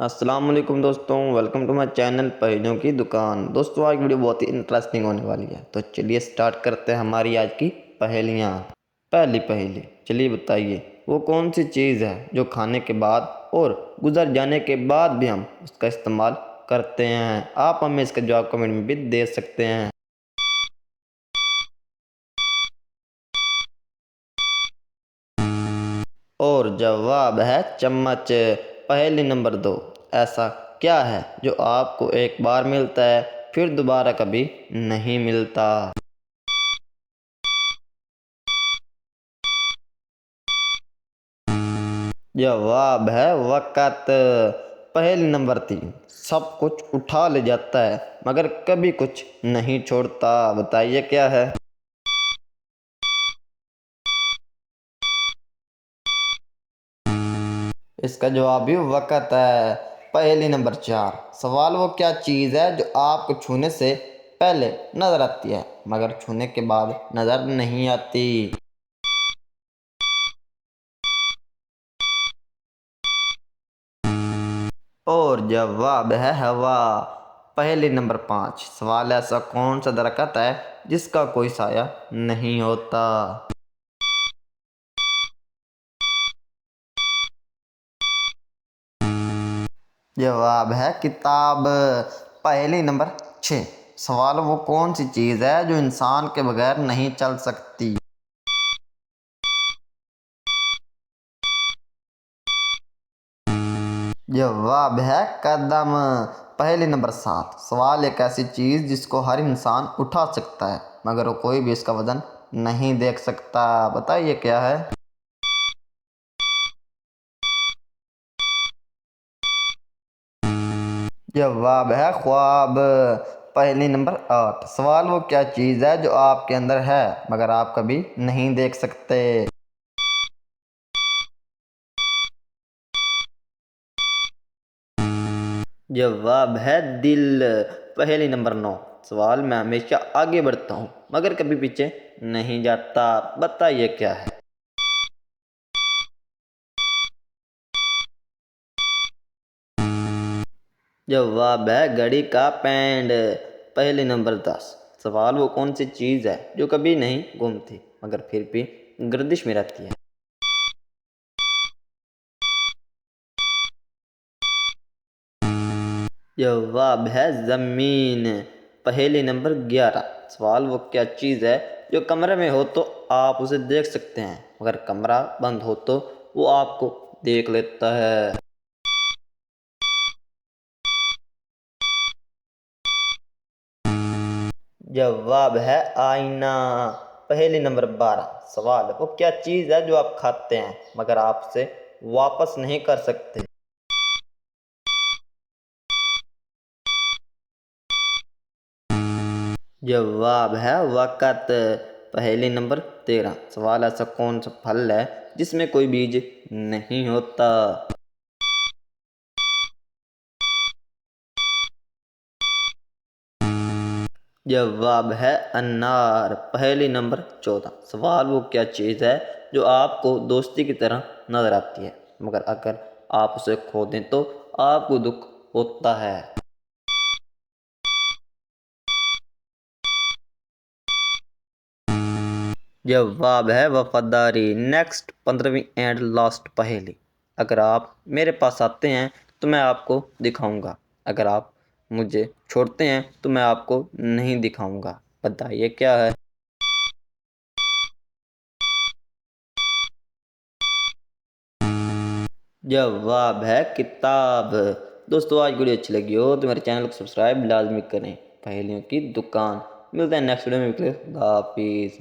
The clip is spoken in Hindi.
अस्सलाम वालेकुम दोस्तों, वेलकम टू माय चैनल पहेलियों की दुकान। दोस्तों आज वीडियो बहुत ही इंटरेस्टिंग होने वाली है, तो चलिए स्टार्ट करते हैं हमारी आज की पहेलियाँ। पहली पहेली, चलिए बताइए वो कौन सी चीज़ है जो खाने के बाद और गुजर जाने के बाद भी हम उसका इस्तेमाल करते हैं। आप हमें इसका जवाब कमेंट में भी दे सकते हैं। और जवाब है चम्मच। पहेली नंबर 2, ऐसा क्या है जो आपको एक बार मिलता है फिर दोबारा कभी नहीं मिलता। जवाब है वक़्त। पहेली नंबर 3, सब कुछ उठा ले जाता है मगर कभी कुछ नहीं छोड़ता। बताइए क्या है। इसका जवाब भी वक़्त है। पहेली नंबर 4, सवाल वो क्या चीज़ है जो आपको छूने से पहले नज़र आती है मगर छूने के बाद नज़र नहीं आती। और जवाब है हवा। पहेली नंबर 5, सवाल ऐसा कौन सा दरख्त है जिसका कोई साया नहीं होता। जवाब है किताब। पहेली नंबर 6, सवाल वो कौन सी चीज़ है जो इंसान के बगैर नहीं चल सकती। जवाब है कदम। पहेली नंबर 7, सवाल एक ऐसी चीज़ जिसको हर इंसान उठा सकता है मगर वो कोई भी इसका वजन नहीं देख सकता। बताइए क्या है। जवाब है ख्वाब। पहेली नंबर 8, सवाल वो क्या चीज़ है जो आपके अंदर है मगर आप कभी नहीं देख सकते। जवाब है दिल। पहेली नंबर 9, सवाल मैं हमेशा आगे बढ़ता हूँ मगर कभी पीछे नहीं जाता। बताइए क्या है। जवाब है घड़ी का पैंड। पहेली नंबर 10, सवाल वो कौन सी चीज़ है जो कभी नहीं घूमती मगर फिर भी गर्दिश में रहती है। जवाब है ज़मीन। पहेली नंबर 11, सवाल वो क्या चीज़ है जो कमरे में हो तो आप उसे देख सकते हैं मगर कमरा बंद हो तो वो आपको देख लेता है। जवाब है आईना। पहेली नंबर 12, सवाल वो क्या चीज़ है जो आप खाते हैं मगर आप उसे वापस नहीं कर सकते। जवाब है वक़्त। पहेली नंबर 13, सवाल ऐसा कौन सा फल है जिसमें कोई बीज नहीं होता। जवाब है अनार। पहेली नंबर 14, सवाल वो क्या चीज़ है जो आपको दोस्ती की तरह नजर आती है मगर अगर आप उसे खो दें तो आपको दुख होता है। जवाब है वफादारी। नेक्स्ट 15वीं एंड लास्ट पहेली, अगर आप मेरे पास आते हैं तो मैं आपको दिखाऊंगा, अगर आप मुझे छोड़ते हैं तो मैं आपको नहीं दिखाऊंगा। बताइए क्या है। जवाब है किताब। दोस्तों आज वीडियो अच्छी लगी हो तो मेरे चैनल को सब्सक्राइब लाजमी करें। पहेलियों की दुकान। मिलते हैं नेक्स्ट वीडियो में। खुदा हाफिज़।